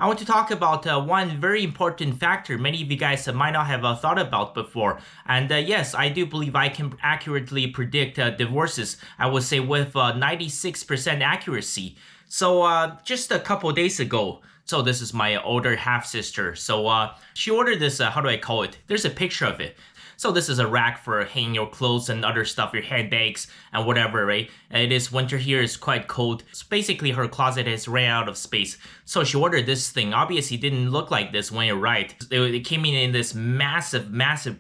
I want to talk about one very important factor many of you guys might not have thought about before. And yes, I do believe I can accurately predict divorces, I would say with 96% accuracy. So just a couple days ago, so this is my older half-sister. So she ordered this, how do I call it? There's a picture of it. So this is a rack for hanging your clothes and other stuff, your handbags and whatever, right? And it is winter here, it's quite cold. So basically her closet has ran out of space. So she ordered this thing. Obviously it didn't look like this when it arrived. It came in this massive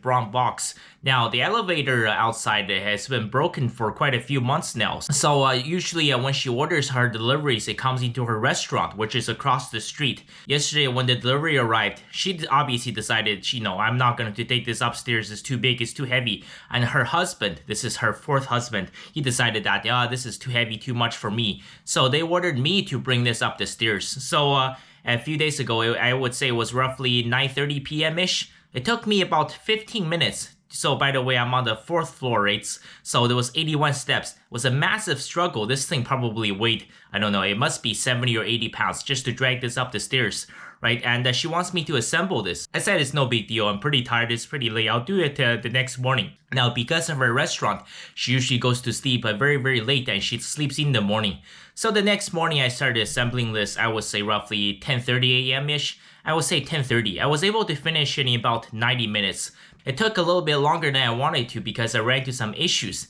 brown box. Now the elevator outside has been broken for quite a few months now. So usually when she orders her deliveries, it comes into her restaurant, which is across the street. Yesterday when the delivery arrived, she obviously decided, I'm not going to take this upstairs. It's too big, it's too heavy. And her husband, this is her fourth husband, he decided that, this is too heavy, too much for me. So they ordered me to bring this up the stairs. So a few days ago, I would say it was roughly 9:30 p.m.-ish. It took me about 15 minutes. So by the way, I'm on the 4th floor, right? So there was 81 steps. It was a massive struggle. This thing probably weighed, I don't know, it must be 70 or 80 pounds just to drag this up the stairs, right? And she wants me to assemble this. I said it's no big deal. I'm pretty tired. It's pretty late. I'll do it the next morning. Now, because of her restaurant, she usually goes to sleep very late and she sleeps in the morning. So the next morning, I started assembling this, I would say roughly 10:30 a.m.-ish. I would say 10:30. I was able to finish in about 90 minutes. It took a little bit longer than I wanted to because I ran into some issues.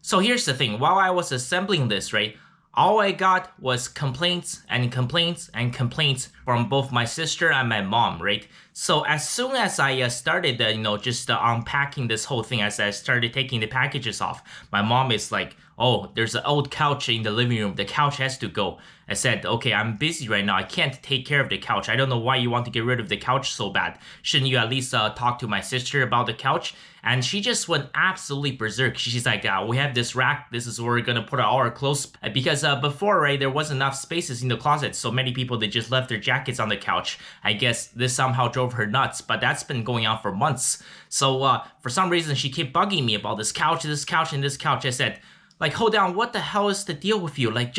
So here's the thing, while I was assembling this, right, all I got was complaints and complaints and complaints from both my sister and my mom, right? So as soon as I started, just unpacking this whole thing, as I started taking the packages off, my mom is like, oh, there's an old couch in the living room. The couch has to go. I said, okay, I'm busy right now. I can't take care of the couch. I don't know why you want to get rid of the couch so bad. Shouldn't you at least talk to my sister about the couch? And she just went absolutely berserk. She's like, we have this rack. This is where we're going to put all our clothes. Because before, right, there wasn't enough spaces in the closet. So many people, they just left their jackets on the couch. I guess this somehow drove her nuts, but that's been going on for months. So for some reason, she kept bugging me about this couch, and this couch. I said, like, hold on, what the hell is the deal with you? Like,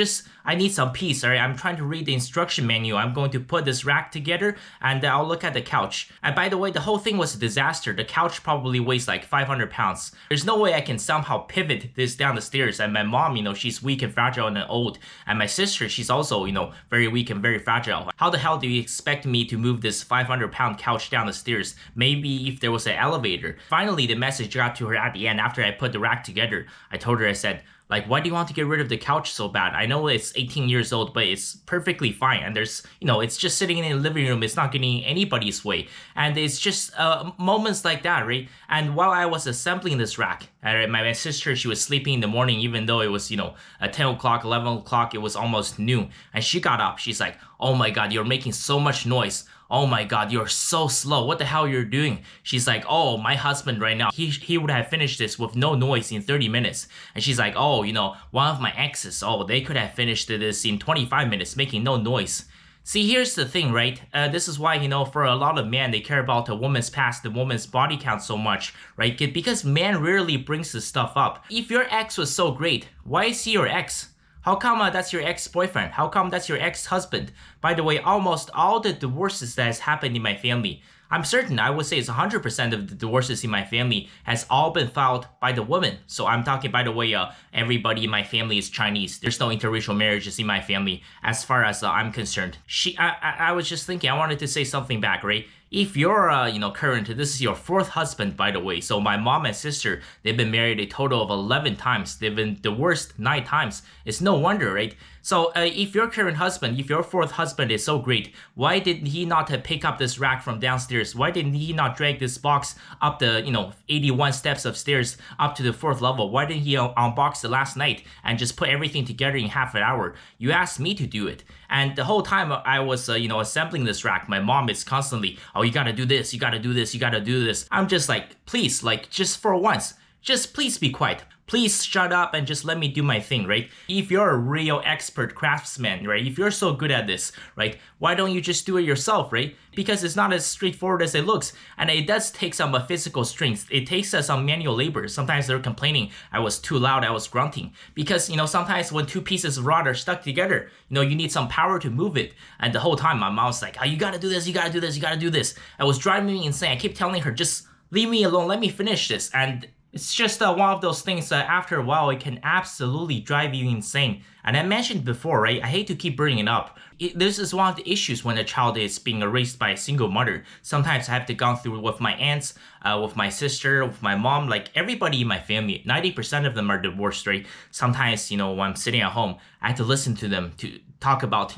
I need some peace, alright? I'm trying to read the instruction manual. I'm going to put this rack together, and I'll look at the couch. And by the way, the whole thing was a disaster. The couch probably weighs like 500 pounds. There's no way I can somehow pivot this down the stairs. And my mom, she's weak and fragile and old. And my sister, she's also, very weak and very fragile. How the hell do you expect me to move this 500-pound couch down the stairs? Maybe if there was an elevator. Finally, the message got to her at the end after I put the rack together. I told her, I said, like, why do you want to get rid of the couch so bad? I know it's 18 years old, but it's perfectly fine. And there's, it's just sitting in the living room. It's not getting anybody's way. And it's just moments like that, right? And while I was assembling this rack, my sister, she was sleeping in the morning, even though it was, 10 o'clock, 11 o'clock, it was almost noon. And she got up. She's like, oh my God, you're making so much noise. Oh my God, you're so slow. What the hell you're doing? She's like, oh, my husband right now, he would have finished this with no noise in 30 minutes. And she's like, oh, one of my exes, they could have finished this in 25 minutes, making no noise. See, here's the thing, right? This is why, for a lot of men, they care about a woman's past, the woman's body count so much, right? Because man rarely brings this stuff up. If your ex was so great, why is he your ex? How come that's your ex-boyfriend? How come that's your ex-husband? By the way, almost all the divorces that has happened in my family, I'm certain, I would say it's 100% of the divorces in my family has all been filed by the woman. So I'm talking, by the way, everybody in my family is Chinese. There's no interracial marriages in my family as far as I'm concerned. I was just thinking, I wanted to say something back, right? If you're, current, this is your 4th husband, by the way. So my mom and sister, they've been married a total of 11 times. They've been divorced 9 times. It's no wonder, right? So if your current husband, if your 4th husband is so great, why did he not pick up this rack from downstairs? Why didn't he not drag this box up the, 81 steps of stairs up to the 4th level? Why didn't he unbox it last night and just put everything together in half an hour? You asked me to do it. And the whole time I was, assembling this rack, my mom is constantly, oh, you gotta do this, you gotta do this, you gotta do this. I'm just like, please, like, just for once, just please be quiet. Please shut up and just let me do my thing, right? If you're a real expert craftsman, right? If you're so good at this, right? Why don't you just do it yourself, right? Because it's not as straightforward as it looks. And it does take some physical strength. It takes some manual labor. Sometimes they're complaining, I was too loud, I was grunting. Because, sometimes when two pieces of rod are stuck together, you need some power to move it. And the whole time my mom's like, oh, you gotta do this, you gotta do this, you gotta do this. I was driving me insane. I keep telling her, just leave me alone, let me finish this. And it's just one of those things that after a while, it can absolutely drive you insane. And I mentioned before, right? I hate to keep bringing it up. This is one of the issues when a child is being raised by a single mother. Sometimes I have to go through with my aunts, with my sister, with my mom, like everybody in my family. 90% of them are divorced, right? Sometimes, when I'm sitting at home, I have to listen to them to talk about,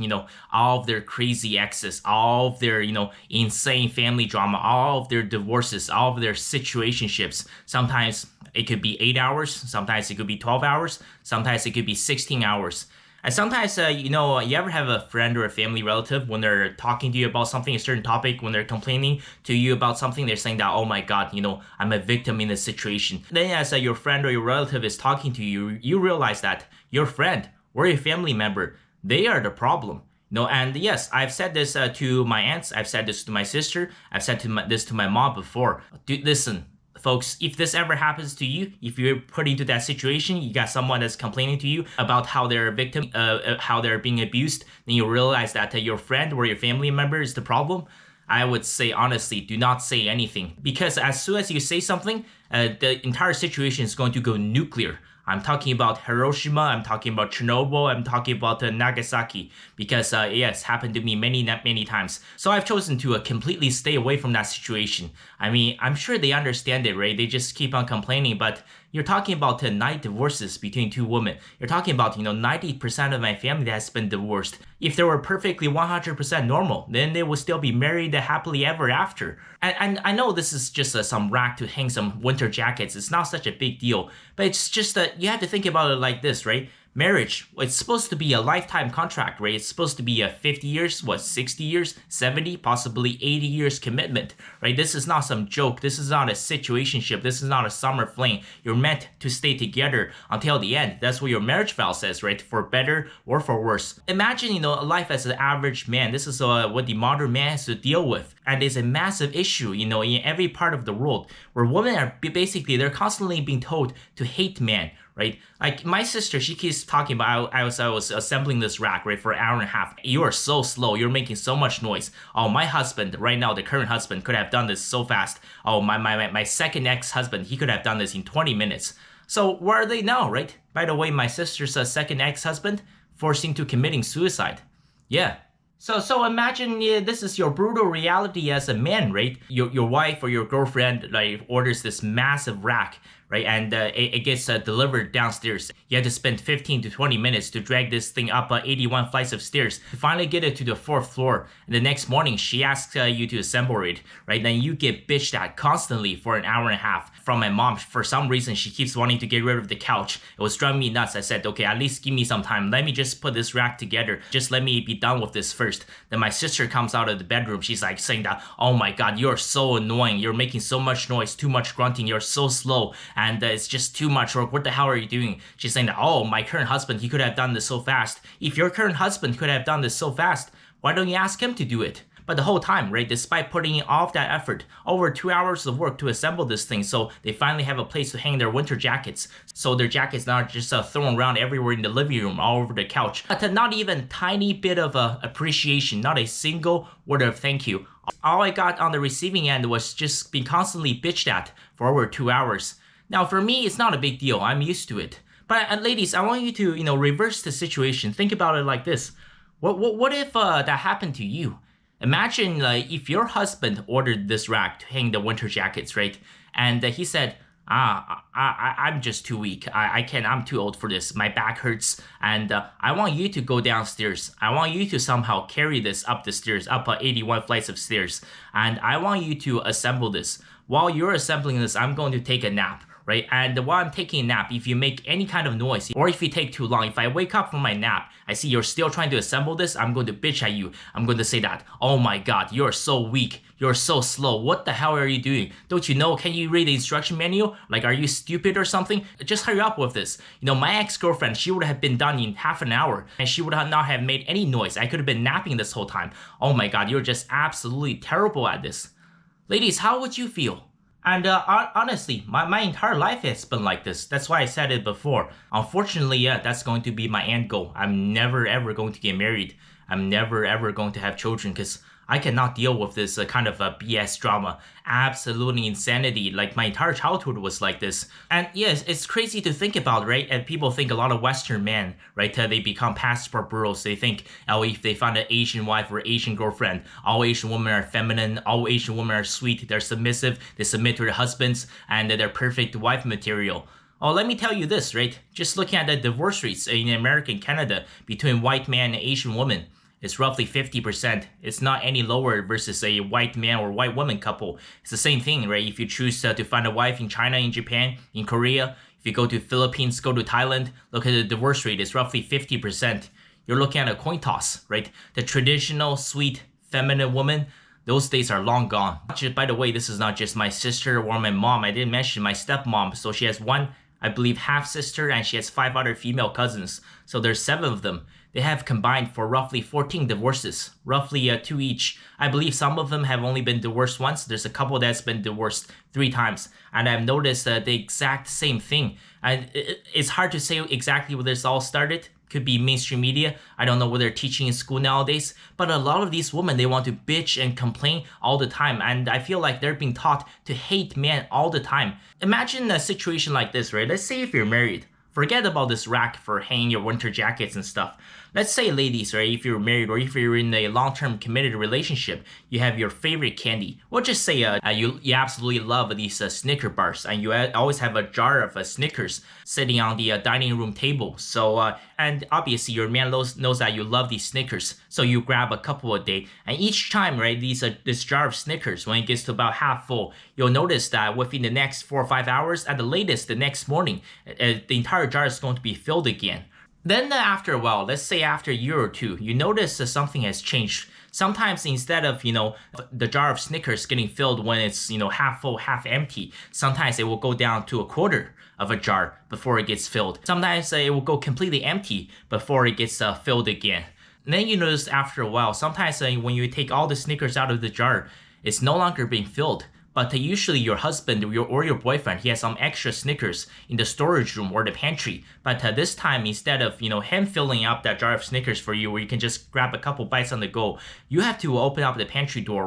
all of their crazy exes, all of their, insane family drama, all of their divorces, all of their situationships. Sometimes it could be 8 hours. Sometimes it could be 12 hours. Sometimes it could be 16 hours. And sometimes, you ever have a friend or a family relative when they're talking to you about something, a certain topic, when they're complaining to you about something, they're saying that, oh my God, I'm a victim in this situation. Then as your friend or your relative is talking to you, you realize that your friend or your family member, they are the problem. And yes, I've said this to my aunts, I've said this to my sister, I've said this to my mom before. Dude, listen, folks, if this ever happens to you, if you're put into that situation, you got someone that's complaining to you about how they're a victim, how they're being abused, then you realize that your friend or your family member is the problem. I would say, honestly, do not say anything. Because as soon as you say something, the entire situation is going to go nuclear. I'm talking about Hiroshima, I'm talking about Chernobyl, I'm talking about Nagasaki, because yes, happened to me many times. So I've chosen to completely stay away from that situation. I mean, I'm sure they understand it, right? They just keep on complaining, but you're talking about 9 divorces between 2 women. You're talking about, 90% of my family that has been divorced. If they were perfectly 100% normal, then they would still be married happily ever after. And I know this is just some rack to hang some winter jackets. It's not such a big deal, but it's just that you have to think about it like this, right? Marriage, it's supposed to be a lifetime contract, right? It's supposed to be a 50 years, 60 years, 70, possibly 80 years commitment, right? This is not some joke. This is not a situationship. This is not a summer fling. You're meant to stay together until the end. That's what your marriage vow says, right? For better or for worse. Imagine, a life as an average man. This is what the modern man has to deal with. And it's a massive issue, in every part of the world where women are they're constantly being told to hate men, right? Like my sister, she keeps talking about, I was assembling this rack, right, for an hour and a half. You are so slow. You're making so much noise. Oh, my husband right now, the current husband, could have done this so fast. Oh, my second ex-husband, he could have done this in 20 minutes. So where are they now, right? By the way, my sister's second ex-husband forced into committing suicide. Yeah. So imagine this is your brutal reality as a man, right? Your wife or your girlfriend orders this massive rack, right? And it gets delivered downstairs. You have to spend 15 to 20 minutes to drag this thing up 81 flights of stairs to finally get it to the 4th floor. And the next morning, she asks you to assemble it, right? Then you get bitched at constantly for an hour and a half from my mom. For some reason, she keeps wanting to get rid of the couch. It was driving me nuts. I said, okay, at least give me some time. Let me just put this rack together. Just let me be done with this first. Then my sister comes out of the bedroom. She's like saying that, oh my God, you're so annoying. You're making so much noise, too much grunting. You're so slow. And it's just too much work. What the hell are you doing? She's saying that, oh, my current husband, he could have done this so fast. If your current husband could have done this so fast, why don't you ask him to do it? But the whole time, right, despite putting in all of that effort, over 2 hours of work to assemble this thing, so they finally have a place to hang their winter jackets. So their jackets not just thrown around everywhere in the living room, all over the couch. But not even tiny bit of appreciation, not a single word of thank you. All I got on the receiving end was just being constantly bitched at for over 2 hours. Now, for me, it's not a big deal. I'm used to it. But ladies, I want you to, reverse the situation. Think about it like this. What if that happened to you? Imagine if your husband ordered this rack to hang the winter jackets, right? And he said, I'm just too weak. I'm too old for this. My back hurts. And I want you to go downstairs. I want you to somehow carry this up the stairs, up 81 flights of stairs. And I want you to assemble this. While you're assembling this, I'm going to take a nap. right? And while I'm taking a nap, if you make any kind of noise, or if you take too long, if I wake up from my nap, I see you're still trying to assemble this, I'm going to bitch at you. I'm going to say that, oh my god, you're so weak. You're so slow. What the hell are you doing? Don't you know? Can you read the instruction manual? Like, are you stupid or something? Just hurry up with this. You know, my ex-girlfriend, she would have been done in half an hour, and she would not have made any noise. I could have been napping this whole time. Oh my god, you're just absolutely terrible at this. Ladies, how would you feel? And honestly, my entire life has been like this. That's why I said it before. Unfortunately, yeah, that's going to be my end goal. I'm never ever going to get married. I'm never ever going to have children because I cannot deal with this kind of BS drama. Absolutely insanity. Like, my entire childhood was like this. And yes, it's crazy to think about, right? And people think a lot of Western men, right? They become passport bros. They think, oh, if they find an Asian wife or Asian girlfriend, all Asian women are feminine, all Asian women are sweet, they're submissive, they submit to their husbands, and they're perfect wife material. Oh, let me tell you this, right? Just looking at the divorce rates in America and Canada between white man and Asian woman, it's roughly 50%. It's not any lower versus a white man or white woman couple. It's the same thing, right? If you choose to find a wife in China, in Japan, in Korea, if you go to Philippines, go to Thailand, look at the divorce rate, it's roughly 50%. You're looking at a coin toss, right? The traditional, sweet, feminine woman, those days are long gone. By the way, this is not just my sister or my mom. I didn't mention my stepmom. So she has one, I believe, half sister, and she has 5 other female cousins. So there's 7 of them. They have combined for roughly 14 divorces, roughly 2 each. I believe some of them have only been divorced once. There's a couple that's been divorced 3 times. And I've noticed the exact same thing. And it's hard to say exactly where this all started. Could be mainstream media. I don't know what they're teaching in school nowadays. But a lot of these women, they want to bitch and complain all the time. And I feel like they're being taught to hate men all the time. Imagine a situation like this, right? Let's say if you're married. Forget about this rack for hanging your winter jackets and stuff. Let's say, ladies, right, if you're married or if you're in a long-term committed relationship, you have your favorite candy. We'll just say you absolutely love these Snicker bars, and you always have a jar of Snickers sitting on the dining room table. So, and obviously your man knows that you love these Snickers, so you grab a couple a day. And each time, right, this jar of Snickers, when it gets to about half full, you'll notice that within the next 4 or 5 hours, at the latest, the next morning, the entire jar is going to be filled again. Then after a while, let's say after a year or two, you notice that something has changed. Sometimes instead of, the jar of Snickers getting filled when it's, half full, half empty, sometimes it will go down to a quarter of a jar before it gets filled. Sometimes it will go completely empty before it gets filled again. And then you notice after a while, sometimes when you take all the Snickers out of the jar, it's no longer being filled. But usually your husband or your boyfriend, he has some extra Snickers in the storage room or the pantry. But this time, instead of him filling up that jar of Snickers for you, where you can just grab a couple bites on the go, you have to open up the pantry door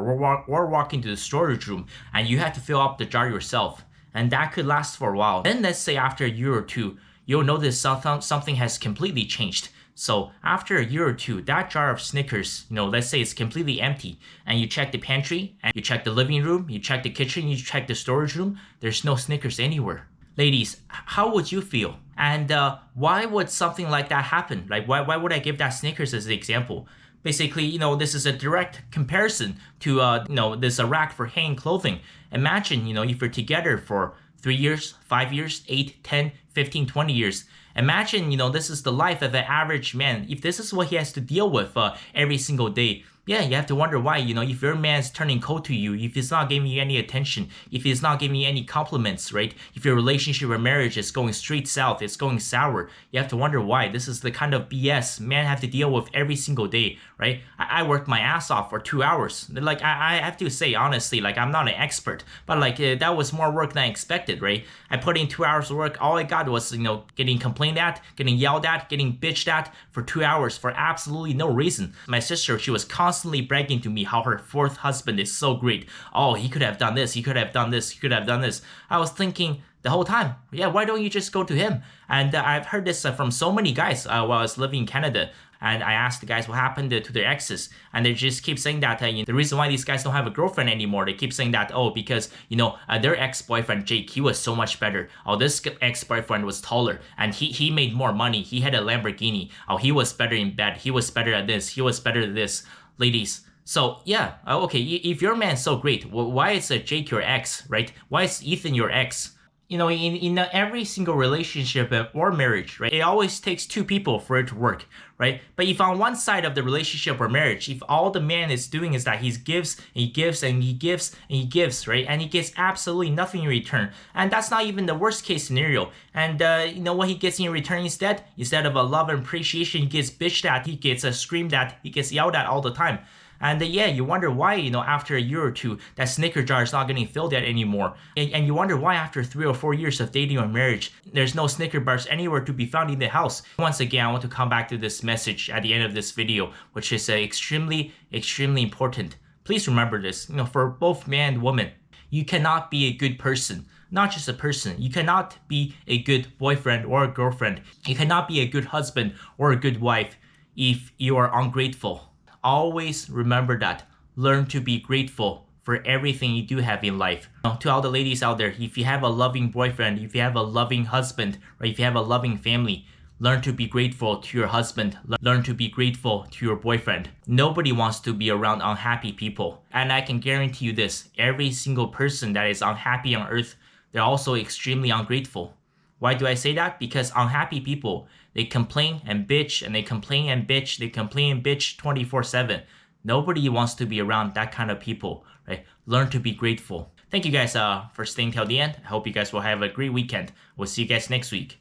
or walk into the storage room, and you have to fill up the jar yourself. And that could last for a while. Then let's say after a year or two, you'll notice something has completely changed. So after a year or two, that jar of Snickers, let's say it's completely empty, and you check the pantry, and you check the living room, you check the kitchen, you check the storage room, there's no Snickers anywhere. Ladies, how would you feel? And why would something like that happen? Like, why would I give that Snickers as the example? Basically, this is a direct comparison to, this rack for hanging clothing. Imagine, if you're together for 3 years, 5 years, 8, 10, 15, 20 years. Imagine, this is the life of an average man. If this is what he has to deal with every single day, yeah, you have to wonder why, if your man's turning cold to you, if he's not giving you any attention, if he's not giving you any compliments, right? If your relationship or marriage is going straight south, it's going sour, you have to wonder why. This is the kind of BS men have to deal with every single day, right? I worked my ass off for 2 hours. Like, I have to say, honestly, like, I'm not an expert, but like, that was more work than I expected, right? I put in 2 hours of work. All I got was, getting complained at, getting yelled at, getting bitched at for 2 hours for absolutely no reason. My sister, she was constantly bragging to me how her 4th husband is so great. Oh, he could have done this, he could have done this, he could have done this. I was thinking the whole time, yeah, why don't you just go to him? And I've heard this from so many guys while I was living in Canada. And I asked the guys what happened to their exes, and they just keep saying that the reason why these guys don't have a girlfriend anymore, they keep saying that, oh, because their ex-boyfriend Jake, he was so much better. Oh, this ex-boyfriend was taller, and he made more money. He had a Lamborghini. Oh, he was better in bed. He was better at this. He was better at this. Ladies. So yeah, okay, if your man's so great, why is Jake your ex, right? Why is Ethan your ex? in every single relationship or marriage, right, it always takes two people for it to work, right? But if on one side of the relationship or marriage, if all the man is doing is that he gives and he gives and he gives and he gives, right, and he gets absolutely nothing in return, and that's not even the worst case scenario, and what he gets in return instead of a love and appreciation, he gets bitched at, he gets screamed at, he gets yelled at all the time. And yeah, you wonder why, after a year or two, that Snicker jar is not getting filled yet anymore. And you wonder why after 3 or 4 years of dating or marriage, there's no Snicker bars anywhere to be found in the house. Once again, I want to come back to this message at the end of this video, which is extremely, extremely important. Please remember this, for both man and woman, you cannot be a good person. Not just a person. You cannot be a good boyfriend or a girlfriend. You cannot be a good husband or a good wife if you are ungrateful. Always remember that. Learn to be grateful for everything you do have in life. To all the ladies out there, if you have a loving boyfriend, if you have a loving husband, or if you have a loving family, learn to be grateful to your husband. Learn to be grateful to your boyfriend. Nobody wants to be around unhappy people. And I can guarantee you this, every single person that is unhappy on earth, they're also extremely ungrateful. Why do I say that? Because unhappy people, they complain and bitch, and they complain and bitch, they complain and bitch 24/7. Nobody wants to be around that kind of people, right? Learn to be grateful. Thank you guys for staying till the end. I hope you guys will have a great weekend. We'll see you guys next week.